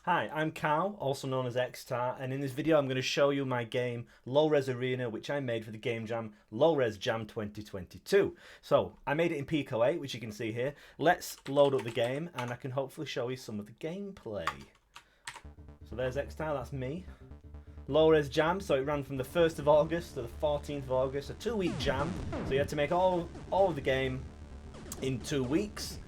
Hi, I'm Carl, also known as Xtar, and in this video I'm going to show you my game Low-Res Arena, which I made for the game jam LOWREZJAM 2022. So, I made it in Pico 8, which you can see here. Let's load up the game and I can hopefully show you some of the gameplay. So there's Xtar, that's me. Low-Res Jam, so it ran from the 1st of August to the 14th of August, a 2-week jam. So you had to make all of the game in 2 weeks.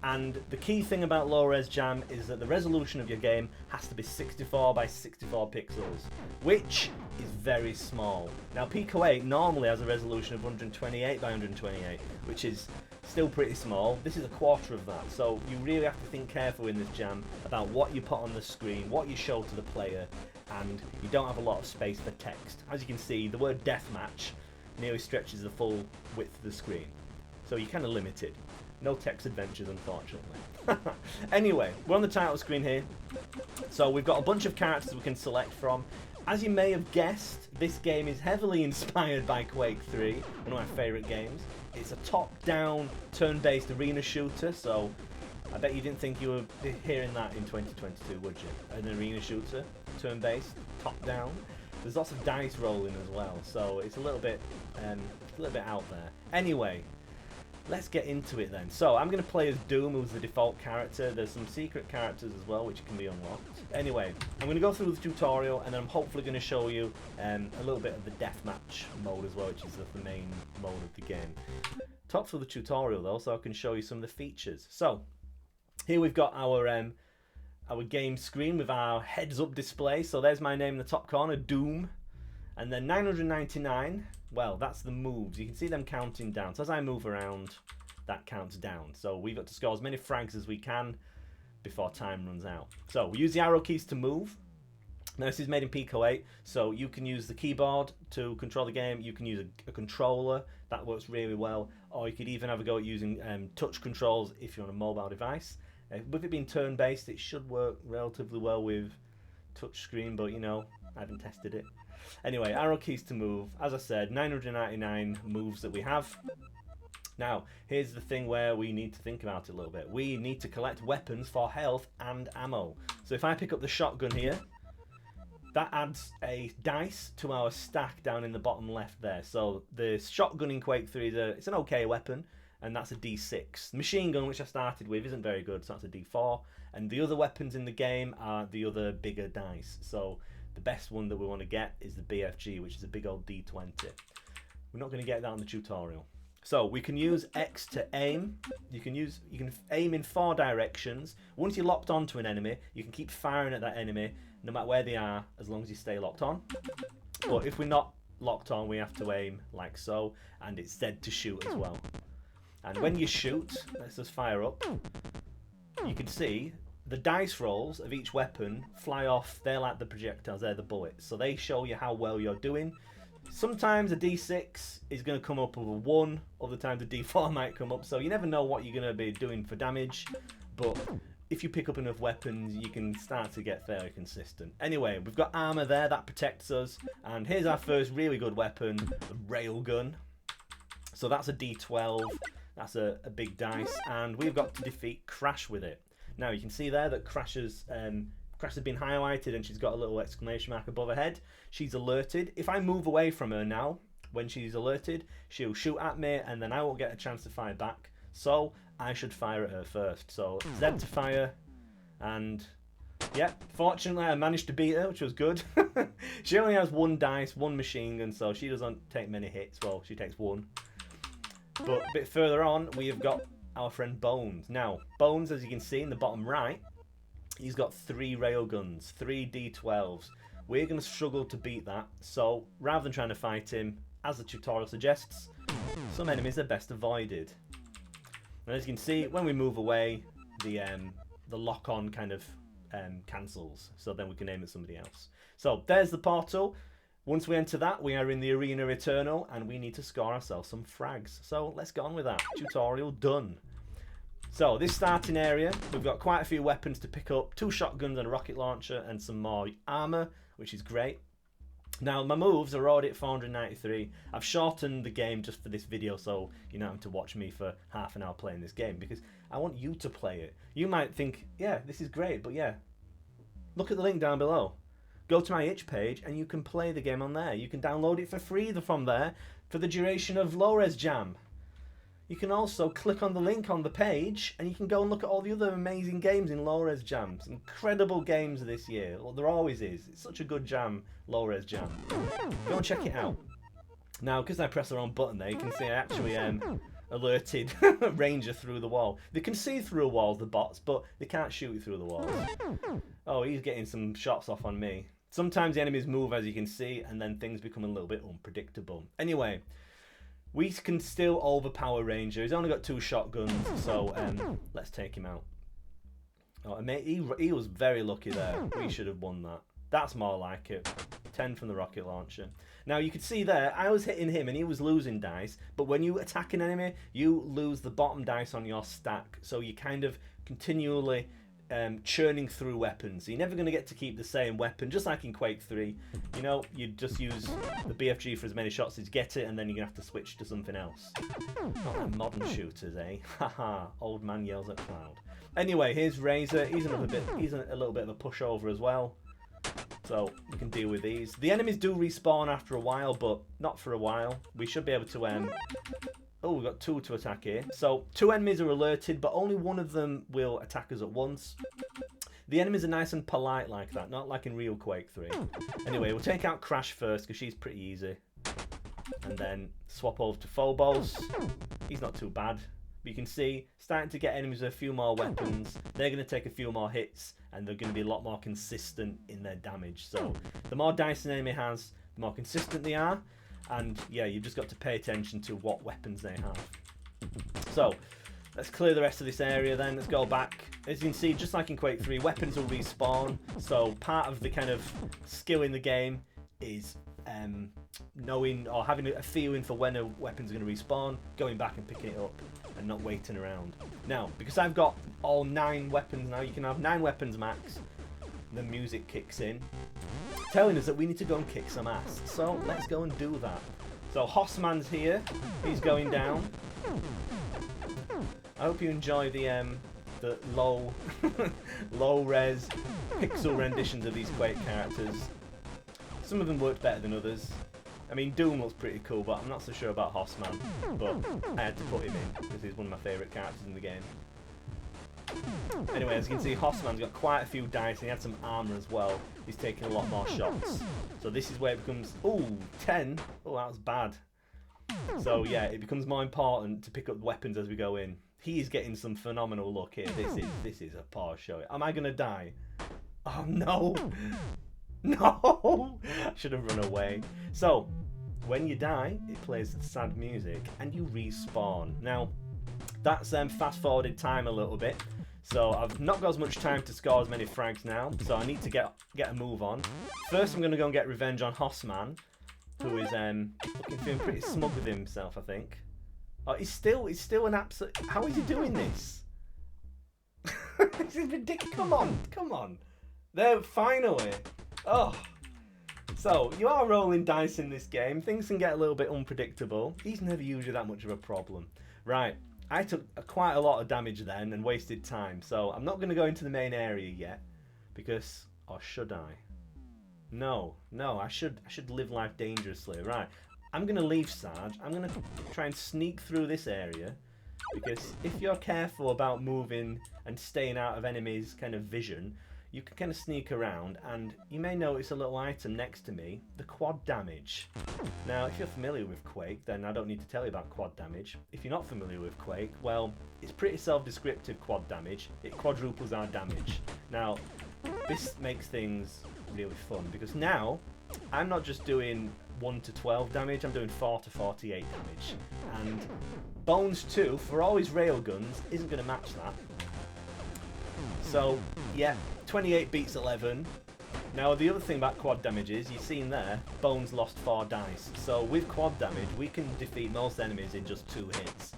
And the key thing about Low-Res Jam is that the resolution of your game has to be 64 by 64 pixels, which is very small. Now Pico 8 normally has a resolution of 128 by 128, which is still pretty small. This is a quarter of that, so you really have to think carefully in this jam about what you put on the screen, what you show to the player, and you don't have a lot of space for text. As you can see, the word deathmatch nearly stretches the full width of the screen, so you're kind of limited. No text adventures, unfortunately. Anyway, we're on the title screen here. So we've got a bunch of characters we can select from. As you may have guessed, this game is heavily inspired by Quake 3, one of my favourite games. It's a top-down, turn-based arena shooter, so I bet you didn't think you would be hearing that in 2022, would you? An arena shooter, turn-based, top-down. There's lots of dice rolling as well, so it's a little bit out there. Anyway, let's get into it then. So I'm going to play as Doom, who's the default character. There's some secret characters as well which can be unlocked. Anyway, I'm going to go through the tutorial and then I'm hopefully going to show you a little bit of the deathmatch mode as well, which is the main mode of the game. Talk through the tutorial though, so I can show you some of the features. So here we've got our game screen with our heads-up display. So there's my name in the top corner, Doom. And then 999, well, that's the moves. You can see them counting down. So as I move around, that counts down. So we've got to score as many frags as we can before time runs out. So we use the arrow keys to move. Now this is made in Pico 8, so you can use the keyboard to control the game. You can use a controller. That works really well. Or you could even have a go at using touch controls if you're on a mobile device. With it being turn-based, it should work relatively well with touch screen, but you know, I haven't tested it. Anyway, arrow keys to move. As I said, 999 moves that we have. Now, here's the thing where we need to think about it a little bit. We need to collect weapons for health and ammo. So if I pick up the shotgun here, that adds a dice to our stack down in the bottom left there. So the shotgun in Quake 3 it's an okay weapon, and that's a D6. The machine gun, which I started with, isn't very good, so that's a D4. And the other weapons in the game are the other bigger dice. So the best one that we want to get is the BFG, which is a big old D20. We're not going to get that in the tutorial. So we can use X to aim. You can aim in 4 directions. Once you're locked onto an enemy, you can keep firing at that enemy no matter where they are, as long as you stay locked on. But if we're not locked on, we have to aim like so, and it's Z to shoot as well. And when you shoot, let's just fire up. You can see the dice rolls of each weapon fly off. They're like the projectiles, they're the bullets. So they show you how well you're doing. Sometimes a D6 is going to come up with a 1, other times a D4 might come up. So you never know what you're going to be doing for damage. But if you pick up enough weapons, you can start to get fairly consistent. Anyway, we've got armor there, that protects us. And here's our first really good weapon, the railgun. So that's a D12. That's a big dice. And we've got to defeat Crash with it. Now you can see there that Crash has been highlighted and she's got a little exclamation mark above her head. She's alerted. If I move away from her now, when she's alerted, she'll shoot at me and then I won't get a chance to fire back. So I should fire at her first. So Z to fire, and yeah, fortunately I managed to beat her, which was good. She only has 1 dice, 1 machine gun, so she doesn't take many hits. Well, she takes 1. But a bit further on, we have got our friend Bones. Now, Bones, as you can see in the bottom right, he's got 3 railguns, 3 D12s. We're going to struggle to beat that, so rather than trying to fight him, as the tutorial suggests, some enemies are best avoided. And as you can see, when we move away, the lock-on kind of cancels, so then we can aim at somebody else. So there's the portal. Once we enter that, we are in the Arena Eternal, and we need to score ourselves some frags. So let's get on with that. Tutorial done. So this starting area, we've got quite a few weapons to pick up. 2 shotguns and a rocket launcher, and some more armor, which is great. Now my moves are already at 493. I've shortened the game just for this video, so you're not having to watch me for half an hour playing this game, because I want you to play it. You might think, yeah, this is great, but yeah, look at the link down below. Go to my itch page and you can play the game on there. You can download it for free from there for the duration of LOWREZJAM. You can also click on the link on the page and you can go and look at all the other amazing games in LOWREZJAM. Some incredible games this year. Well, there always is. It's such a good jam, LOWREZJAM. Go and check it out. Now, because I pressed the wrong button there, you can see I actually alerted Ranger through the wall. They can see through a wall, the bots, but they can't shoot through the walls. Oh, he's getting some shots off on me. Sometimes the enemies move, as you can see, and then things become a little bit unpredictable. Anyway, we can still overpower Ranger. He's only got 2 shotguns, so let's take him out. Oh, mate, he was very lucky there. We should have won that. That's more like it. 10 from the rocket launcher. Now, you could see there, I was hitting him and he was losing dice, but when you attack an enemy, you lose the bottom dice on your stack. So you kind of continually churning through weapons. So you're never going to get to keep the same weapon, just like in Quake 3. You know, you just use the BFG for as many shots as you get it, and then you're going to have to switch to something else. Not like modern shooters, eh? Haha, old man yells at cloud. Anyway, here's Razor. He's a little bit of a pushover as well. So we can deal with these. The enemies do respawn after a while, but not for a while. We should be able to oh, we've got 2 to attack here. So 2 enemies are alerted, but only one of them will attack us at once. The enemies are nice and polite like that, not like in real Quake 3. Anyway, we'll take out Crash first, because she's pretty easy. And then swap over to Phobos. He's not too bad. But you can see, starting to get enemies with a few more weapons. They're going to take a few more hits, and they're going to be a lot more consistent in their damage. So the more dice an enemy has, the more consistent they are. And yeah, you've just got to pay attention to what weapons they have. So let's clear the rest of this area then. Let's go back. As you can see, just like in Quake 3, weapons will respawn. So part of the kind of skill in the game is knowing or having a feeling for when a weapon's going to respawn, going back and picking it up and not waiting around. Now, because I've got all 9 weapons now, you can have 9 weapons max. The music kicks in, telling us that we need to go and kick some ass. So let's go and do that. So Hossman's here. He's going down. I hope you enjoy the low res pixel renditions of these Quake characters. Some of them worked better than others. I mean, Doom looks pretty cool, but I'm not so sure about Hossman. But I had to put him in because he's one of my favourite characters in the game. Anyway, as you can see, Hossman's got quite a few dice, and he had some armour as well. He's taking a lot more shots. So this is where it becomes... Ooh, 10. Oh, that was bad. So yeah, it becomes more important to pick up weapons as we go in. He's getting some phenomenal luck here. This is a poor show. Am I going to die? Oh, no. No! I should have run away. So, when you die, it plays sad music, and you respawn. Now, that's fast-forwarded time a little bit. So I've not got as much time to score as many frags now, so I need to get a move on. First I'm going to go and get revenge on Hossman, who is feeling pretty smug with himself, I think. Oh, he's still an absolute... How is he doing this? This is ridiculous. Come on. There, finally. Oh. So, you are rolling dice in this game. Things can get a little bit unpredictable. He's never usually that much of a problem. Right. I took quite a lot of damage then and wasted time, so I'm not going to go into the main area yet, because, or should I? No, I should live life dangerously. Right, I'm going to leave Sarge. I'm going to try and sneak through this area, because if you're careful about moving and staying out of enemies' kind of vision, you can kind of sneak around, and you may notice a little item next to me, the quad damage. Now, if you're familiar with Quake, then I don't need to tell you about quad damage. If you're not familiar with Quake, well, it's pretty self-descriptive quad damage. It quadruples our damage. Now, this makes things really fun, because now, I'm not just doing 1 to 12 damage, I'm doing 4 to 48 damage. And Bones 2, for all his railguns, isn't going to match that. So, yeah, 28 beats 11. Now, the other thing about quad damage is, you've seen there, Bones lost 4 dice. So, with quad damage, we can defeat most enemies in just 2 hits.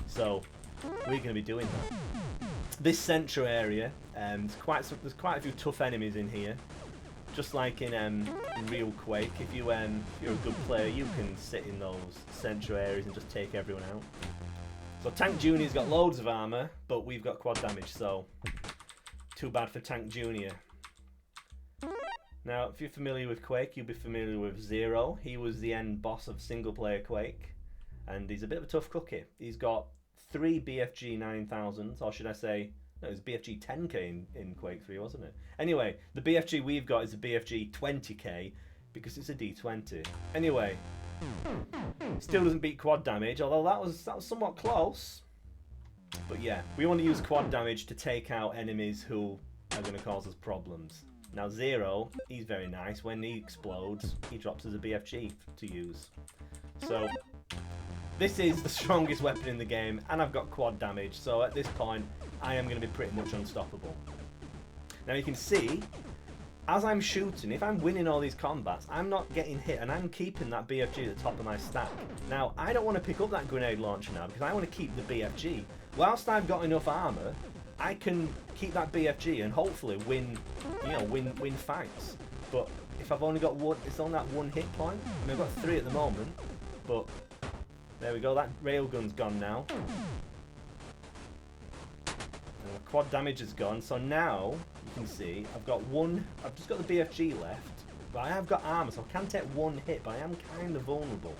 So, we're going to be doing that. This central area, there's quite a few tough enemies in here. Just like in real Quake, if you're a good player, you can sit in those central areas and just take everyone out. So Tank Junior's got loads of armour, but we've got quad damage, so too bad for Tank Junior. Now, if you're familiar with Quake, you'll be familiar with Zero. He was the end boss of single-player Quake, and he's a bit of a tough cookie. He's got 3 BFG 9000s, or should I say, no, it was BFG 10K in Quake 3, wasn't it? Anyway, the BFG we've got is a BFG 20K, because it's a D20. Anyway, still doesn't beat quad damage, although that was somewhat close. But yeah, we want to use quad damage to take out enemies who are going to cause us problems. Now Zero, he's very nice. When he explodes, he drops as a BFG to use. So this is the strongest weapon in the game, and I've got quad damage, so at this point I am going to be pretty much unstoppable. Now you can see, as I'm shooting, if I'm winning all these combats, I'm not getting hit, and I'm keeping that BFG at the top of my stack. Now, I don't want to pick up that grenade launcher now, because I want to keep the BFG. Whilst I've got enough armor, I can keep that BFG and hopefully win, win fights. But if I've only got one, it's on that one hit point. I mean, I've got 3 at the moment, but there we go. That railgun's gone now. And the quad damage is gone. So now you can see I've just got the BFG left, but I have got armor, so I can take 1 hit, but I am kind of vulnerable.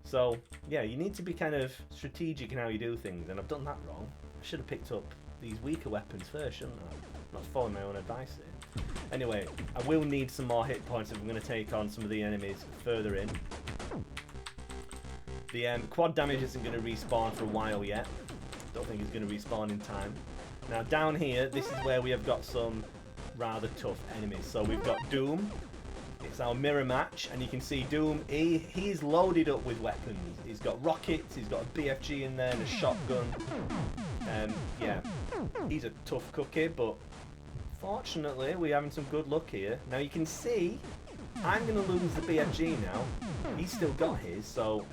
So yeah, you need to be kind of strategic in how you do things, and I've done that wrong. I should have picked up these weaker weapons first, shouldn't I? Not following my own advice here. Anyway, I will need some more hit points if I'm going to take on some of the enemies further in. The quad damage isn't going to respawn for a while yet. Don't think it's going to respawn in time. Now down here, this is where we have got some rather tough enemies. So we've got Doom. It's our mirror match, and you can see Doom, he's loaded up with weapons. He's got rockets, he's got a BFG in there and a shotgun. Yeah, he's a tough cookie, but fortunately we're having some good luck here. Now you can see, I'm going to lose the BFG now. He's still got his, so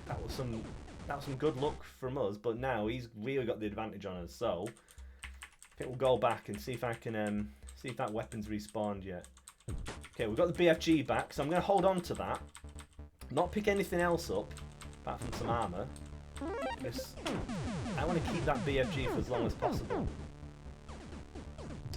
that was some good luck from us, but now he's really got the advantage on us. So I think we'll go back and see if I can see if that weapon's respawned yet. Okay, we've got the BFG back, so I'm going to hold on to that. Not pick anything else up, apart from some armour. Because I want to keep that BFG for as long as possible.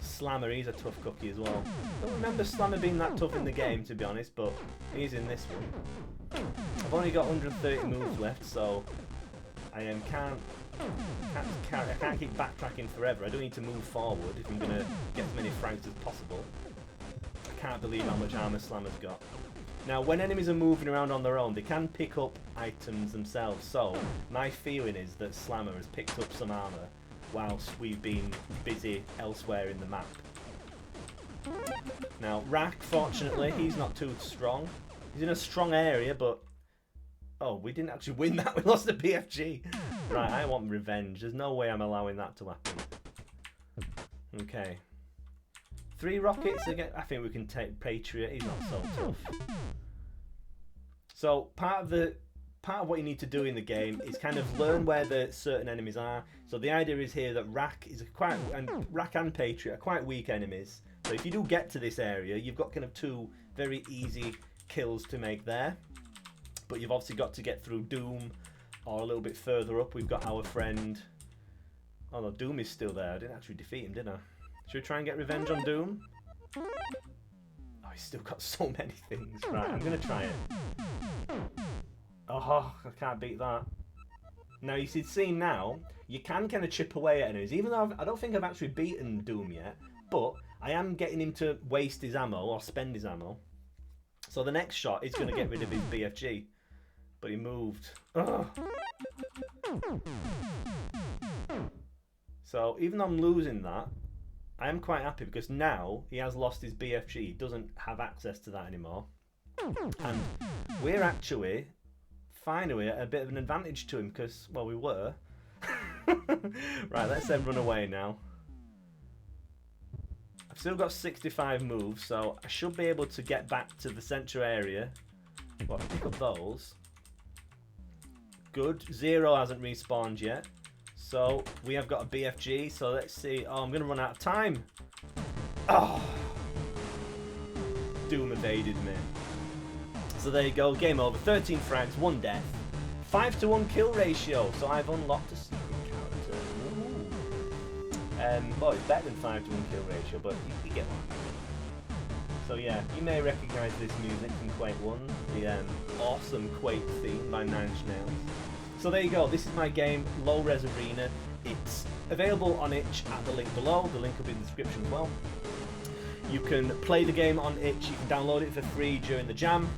Slammer, he's a tough cookie as well. I don't remember Slammer being that tough in the game, to be honest, but he's in this one. I've only got 130 moves left, so I can't keep backtracking forever. I do need to move forward if I'm going to get as many frags as possible. I can't believe how much armor Slammer's got. Now, when enemies are moving around on their own, they can pick up items themselves, so my feeling is that Slammer has picked up some armor whilst we've been busy elsewhere in the map. Now, Rack, fortunately, he's not too strong. He's in a strong area, but... Oh, we didn't actually win that. We lost the BFG. Right, I want revenge. There's no way I'm allowing that to happen. Okay. 3 rockets again. I think we can take Patriot. He's not so tough. So part of what you need to do in the game is kind of learn where the certain enemies are. So the idea is here that Rack and Patriot are quite weak enemies. So if you do get to this area, you've got kind of 2 very easy kills to make there. But you've obviously got to get through Doom, or a little bit further up we've got our friend... Oh no, Doom is still there. I didn't actually defeat him, did I? Should we try and get revenge on Doom? Oh, he's still got so many things. Right, I'm going to try it. Oh, I can't beat that. Now, you should see now, you can kind of chip away at enemies. Even though I don't think I've actually beaten Doom yet, but I am getting him to waste his ammo, or spend his ammo. So the next shot is going to get rid of his BFG. But he moved. Ugh. So, even though I'm losing that, I am quite happy because now he has lost his BFG. He doesn't have access to that anymore. And we're actually, finally, at a bit of an advantage to him because, well, we were. Right, let's then run away now. I've still got 65 moves, so I should be able to get back to the central area. Well, pick up those. Good. Zero hasn't respawned yet. So, we have got a BFG, so let's see. Oh, I'm going to run out of time. Oh. Doom evaded me. So there you go, game over. 13 frags, 1 death. 5-to-1 kill ratio, so I've unlocked a secret character. Ooh. Well, it's better than 5-to-1 kill ratio, but you get one. So yeah, you may recognise this music from Quake 1, the awesome Quake theme by 9 Inch Nails. So there you go, this is my game, Low Res Arena. It's available on itch at the link below, the link will be in the description as well. You can play the game on itch, you can download it for free during the jam,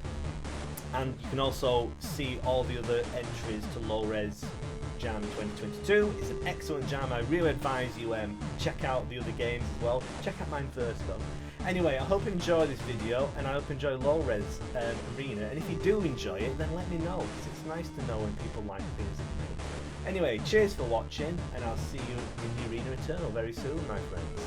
and you can also see all the other entries to LOWREZJAM 2022. It's an excellent jam, I really advise you check out the other games as well. Check out mine first though. Anyway, I hope you enjoy this video, and I hope you enjoy Low Res Arena, and if you do enjoy it, then let me know, because it's nice to know when people like things that you make. Anyway, cheers for watching, and I'll see you in the Arena Eternal very soon, my friends.